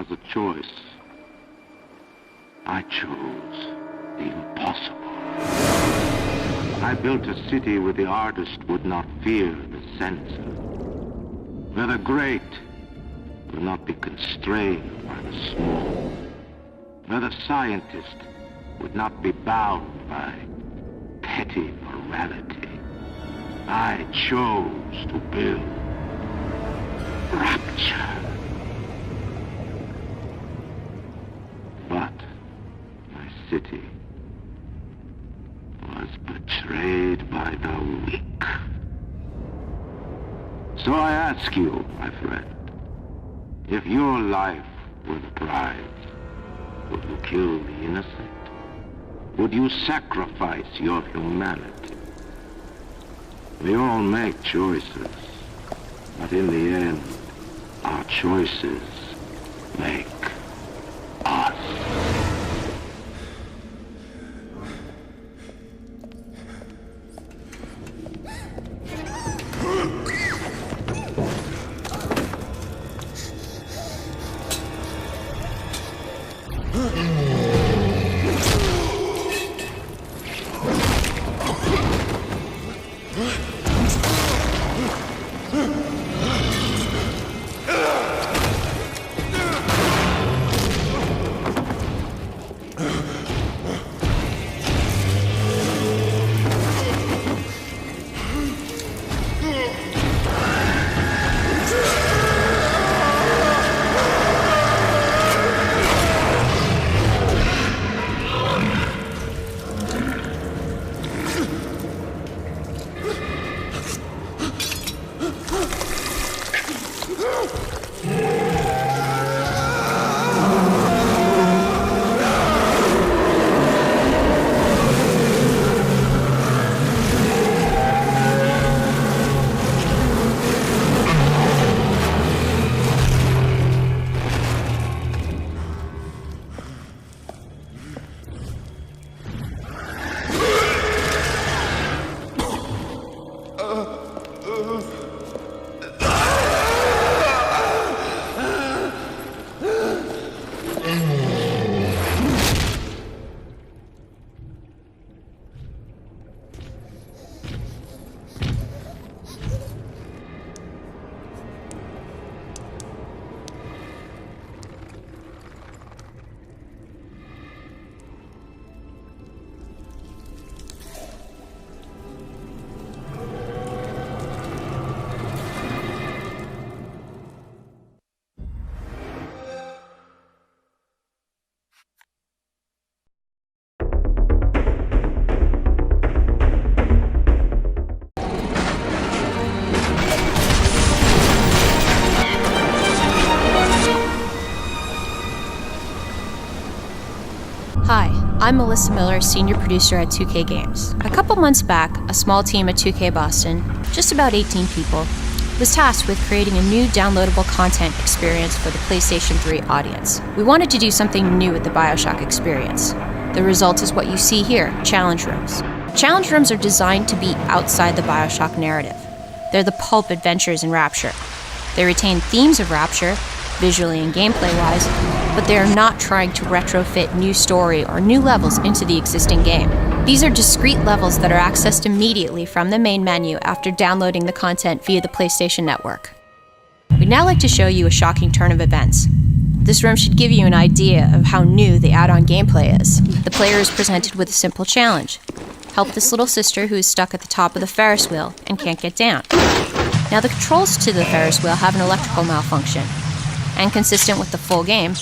was a choice. I chose the impossible. I built a city where the artist would not fear the censor, where the great will not be constrained by the small, where the scientist would not be bound by petty morality. I chose to build rapture. But my city was betrayed by the weak. So I ask you, my friend, if your life were the prize, would you kill the innocent? Would you sacrifice your humanity? We all make choices, but in the end, our choices make us. Hi, I'm Melissa Miller, senior producer at 2K Games. A couple months back, a small team at 2K Boston, just about 18 people, was tasked with creating a new downloadable content experience for the PlayStation 3 audience. We wanted to do something new with the BioShock experience. The result is what you see here, challenge rooms. Challenge rooms are designed to be outside the BioShock narrative. They're the pulp adventures in Rapture. They retain themes of Rapture, visually and gameplay-wise, but they are not trying to retrofit new story or new levels into the existing game. These are discrete levels that are accessed immediately from the main menu after downloading the content via the PlayStation Network. We'd now like to show you a shocking turn of events. This room should give you an idea of how new the add-on gameplay is. The player is presented with a simple challenge. Help this little sister who is stuck at the top of the Ferris wheel and can't get down. Now the controls to the Ferris wheel have an electrical malfunction, and consistent with the full game,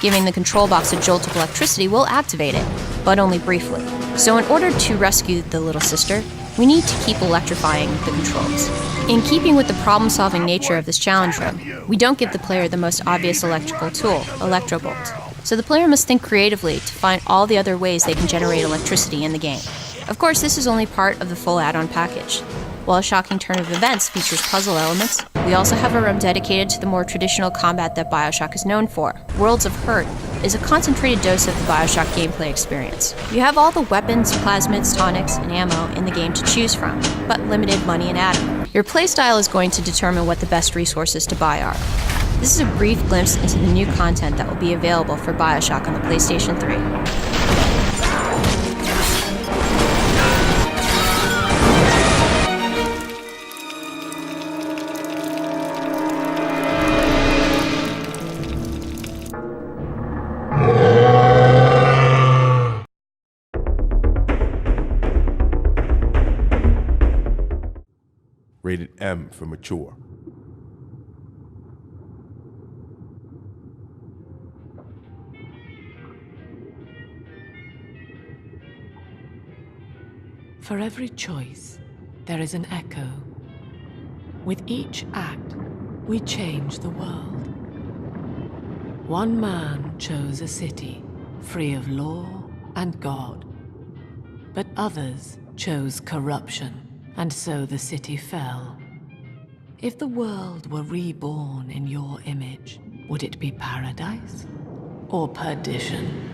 giving the control box a jolt of electricity will activate it, but only briefly. So in order to rescue the little sister, we need to keep electrifying the controls. In keeping with the problem-solving nature of this challenge room, we don't give the player the most obvious electrical tool, Electrobolt. So the player must think creatively to find all the other ways they can generate electricity in the game. Of course, this is only part of the full add-on package. While a shocking turn of events features puzzle elements, we also have a room dedicated to the more traditional combat that BioShock is known for. Worlds of Hurt is a concentrated dose of the BioShock gameplay experience. You have all the weapons, plasmids, tonics, and ammo in the game to choose from, but limited money and ammo. Your playstyle is going to determine what the best resources to buy are. This is a brief glimpse into the new content that will be available for BioShock on the PlayStation 3. Rated M for mature. For every choice, there is an echo. With each act, we change the world. One man chose a city free of law and God, but others chose corruption, and so the city fell. If the world were reborn in your image, would it be paradise or perdition?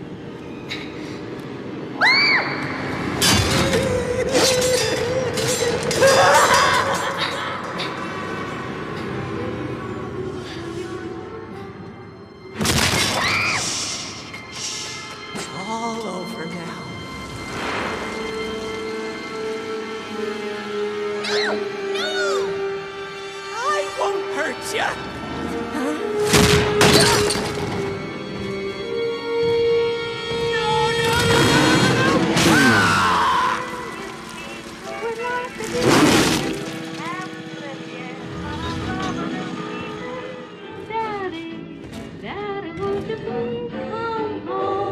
It's all over now. No! I won't hurt you! Daddy, won't you please come home?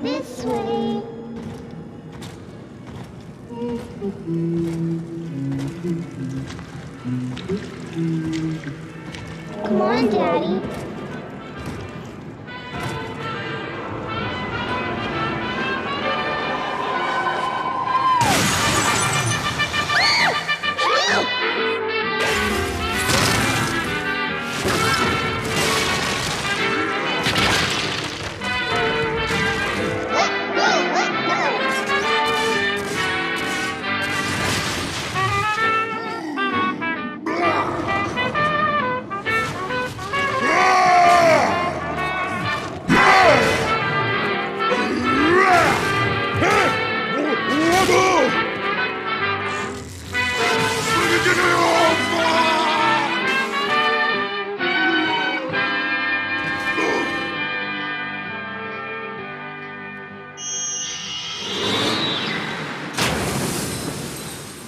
This way. Come on, Daddy.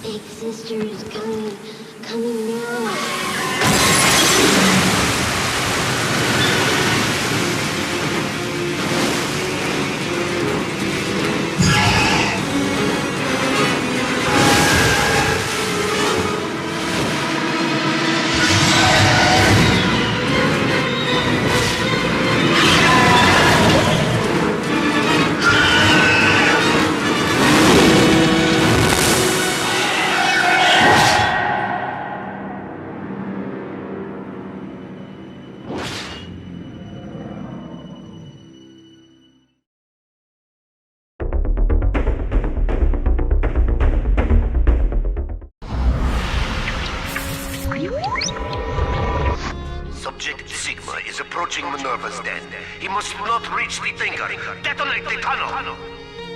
Big sister is coming now. Subject Sigma is approaching Minerva's den. He must not reach the Thinker. Detonate the tunnel!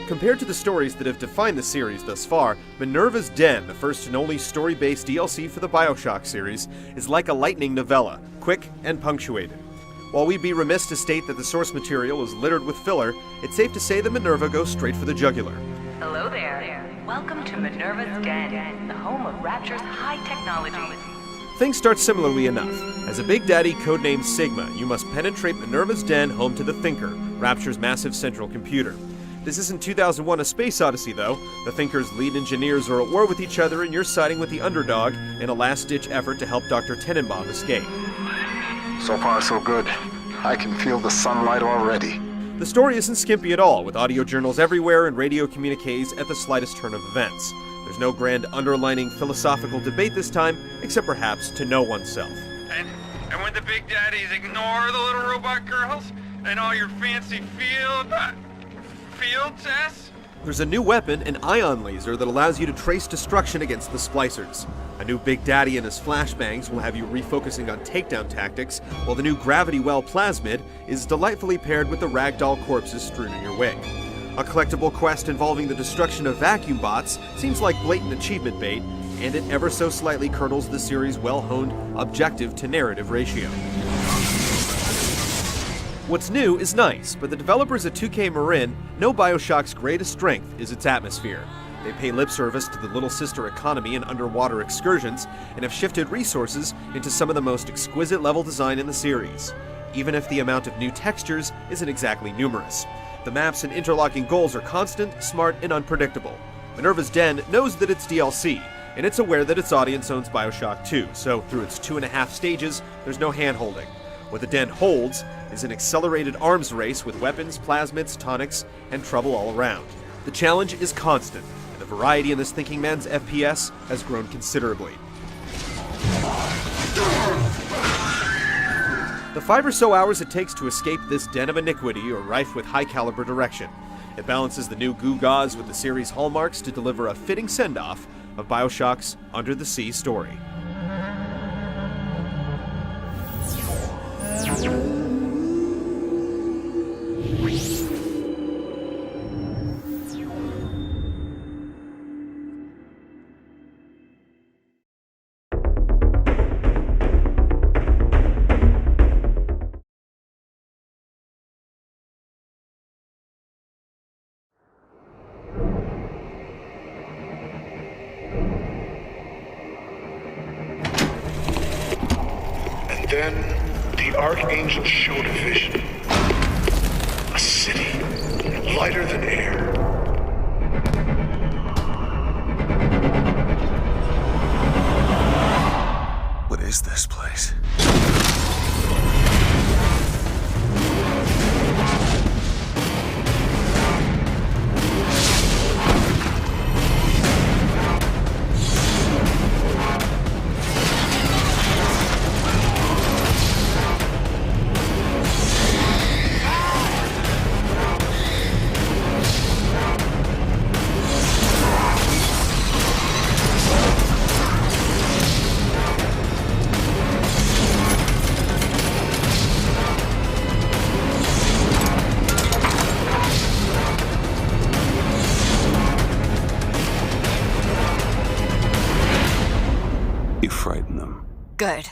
Compared to the stories that have defined the series thus far, Minerva's Den, the first and only story-based DLC for the BioShock series, is like a lightning novella, quick and punctuated. While we'd be remiss to state that the source material is littered with filler, it's safe to say that Minerva goes straight for the jugular. Hello there. Welcome to Minerva's Den, the home of Rapture's high technology. Things start similarly enough. As a Big Daddy codenamed Sigma, you must penetrate Minerva's Den, home to the Thinker, Rapture's massive central computer. This isn't 2001: A Space Odyssey, though. The Thinker's lead engineers are at war with each other, and you're siding with the underdog in a last-ditch effort to help Dr. Tenenbaum escape. So far, so good. I can feel the sunlight already. The story isn't skimpy at all, with audio journals everywhere and radio communiques at the slightest turn of events. There's no grand underlining philosophical debate this time, except perhaps to know oneself. And And when the big daddies ignore the little robot girls and all your fancy field tests? There's a new weapon, an ion laser, that allows you to trace destruction against the splicers. A new Big Daddy and his flashbangs will have you refocusing on takedown tactics, while the new Gravity Well plasmid is delightfully paired with the ragdoll corpses strewn in your wake. A collectible quest involving the destruction of vacuum bots seems like blatant achievement bait, and it ever so slightly curdles the series' well-honed objective-to-narrative ratio. What's new is nice, but the developers at 2K Marin know BioShock's greatest strength is its atmosphere. They pay lip service to the little sister economy and underwater excursions, and have shifted resources into some of the most exquisite level design in the series, even if the amount of new textures isn't exactly numerous. The maps and interlocking goals are constant, smart, and unpredictable. Minerva's Den knows that it's DLC, and it's aware that its audience owns BioShock 2, so through its 2.5 stages, there's no hand-holding. What the Den holds is an accelerated arms race with weapons, plasmids, tonics, and trouble all around. The challenge is constant, and the variety in this thinking man's FPS has grown considerably. The 5 or so hours it takes to escape this den of iniquity are rife with high-caliber direction. It balances the new gewgaws with the series' hallmarks to deliver a fitting send-off of BioShock's Under the Sea story. Then the Archangel showed a vision. A city, lighter than air. What is this place? You frighten them. Good.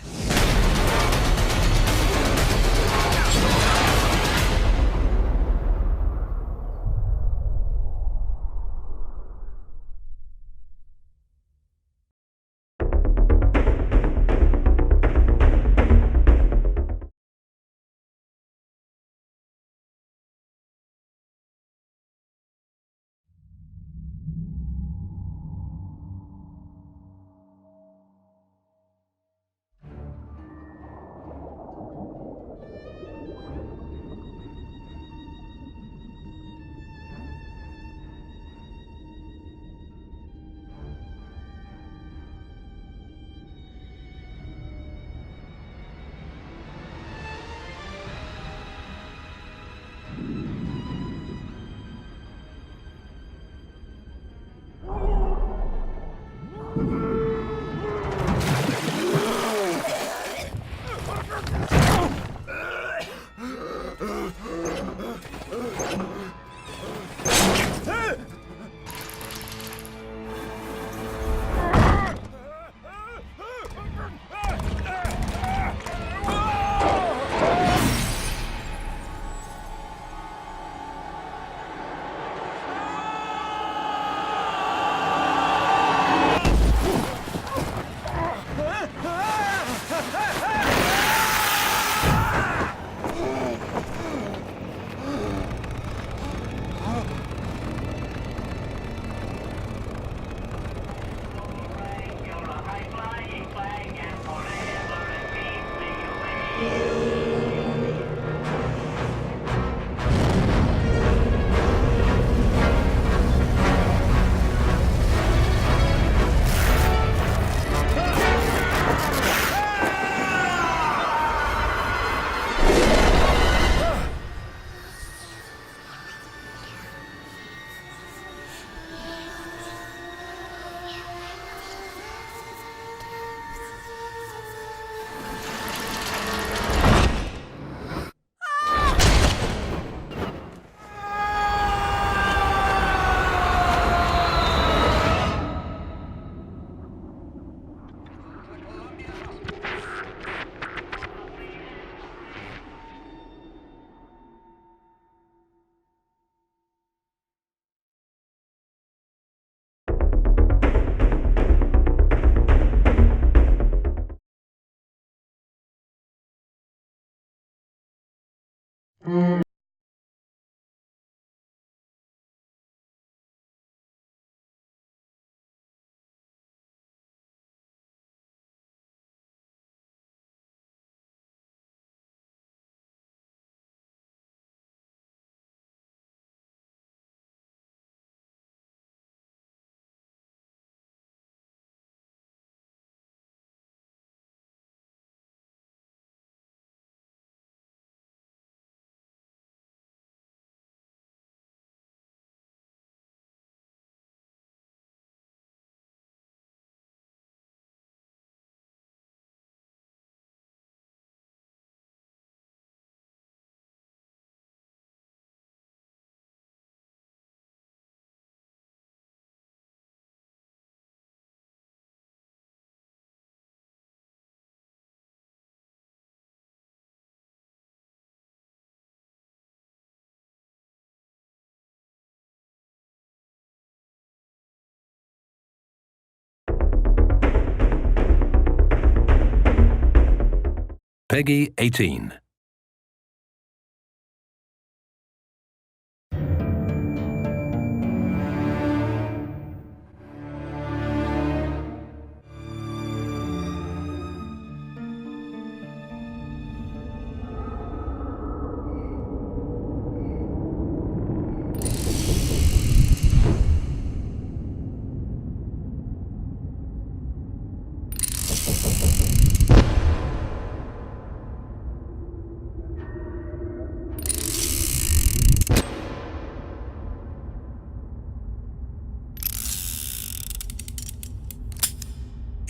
Peggy 18.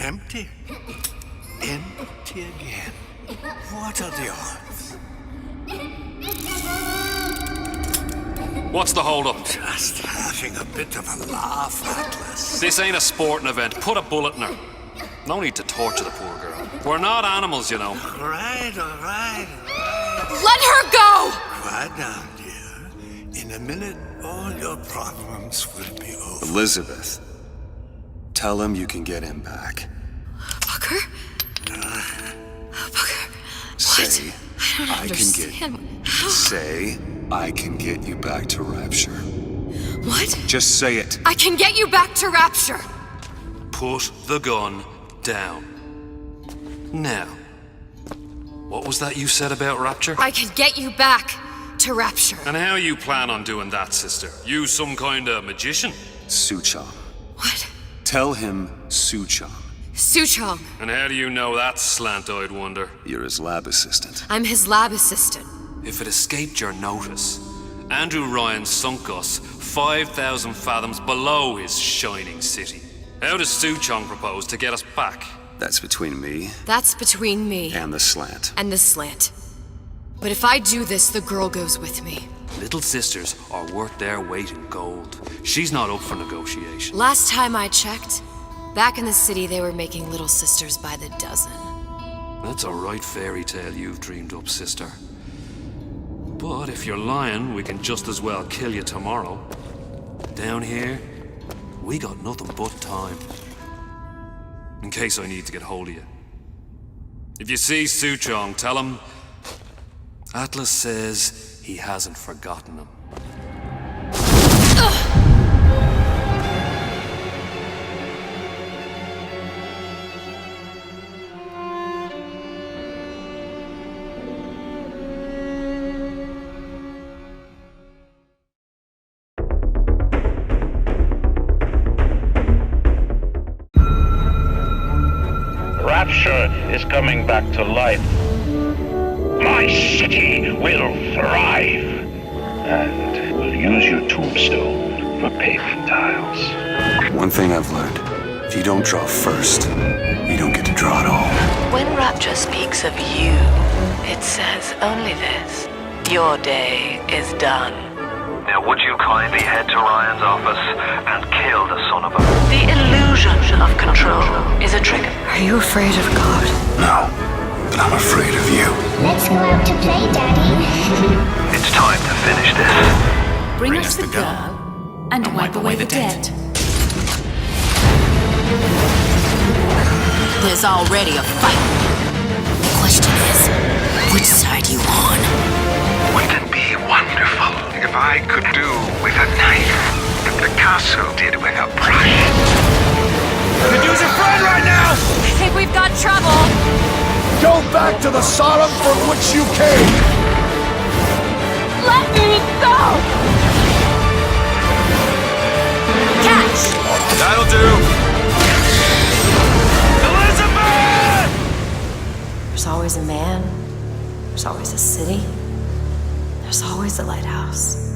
Empty. Empty again. What are the odds? What's the hold-up? Just having a bit of a laugh, Atlas. This ain't a sporting event. Put a bullet in her. No need to torture the poor girl. We're not animals, you know. All right. Let her go! Quiet down, dear. In a minute, all your problems will be over. Elizabeth, tell him you can get him back. Booker? Booker, Say, I don't understand. Say, I can get you back to Rapture. What? Just say it. I can get you back to Rapture! Put the gun down. Now, what was that you said about Rapture? I can get you back to Rapture. And how you plan on doing that, sister? You some kind of magician? Suchong. What? Tell him Suchong. Suchong. And how do you know that, slant-eyed wonder? You're his lab assistant. I'm his lab assistant. If it escaped your notice, Andrew Ryan sunk us 5,000 fathoms below his shining city. How does Suchong propose to get us back? That's between me. That's between me. And the slant. And the slant. But if I do this, the girl goes with me. Little sisters are worth their weight in gold. She's not up for negotiation. Last time I checked, back in the city they were making little sisters by the dozen. That's a right fairy tale you've dreamed up, sister. But if you're lying, we can just as well kill you tomorrow. Down here, we got nothing but time. In case I need to get hold of you. If you see Suchong, tell him Atlas says he hasn't forgotten him. Rapture is coming back to life. My city will thrive. And we'll use your tombstone for paving tiles. One thing I've learned. If you don't draw first, you don't get to draw at all. When Rapture speaks of you, it says only this. Your day is done. Now would you kindly head to Ryan's office and kill the son of a... The illusion of control is a trick. Are you afraid of God? No, but I'm afraid of you. Let's go out to play, Daddy. It's time to finish this. Bring us the girl and wipe away the dead. There's already a fight. The question is, which side are you on? Wouldn't it be wonderful if I could do with a knife what Picasso did with a brush? Could use a friend right now! I think we've got trouble. Go back to the Sodom from which you came! Let me go! Catch! That'll do! Elizabeth! There's always a man. There's always a city. There's always a lighthouse.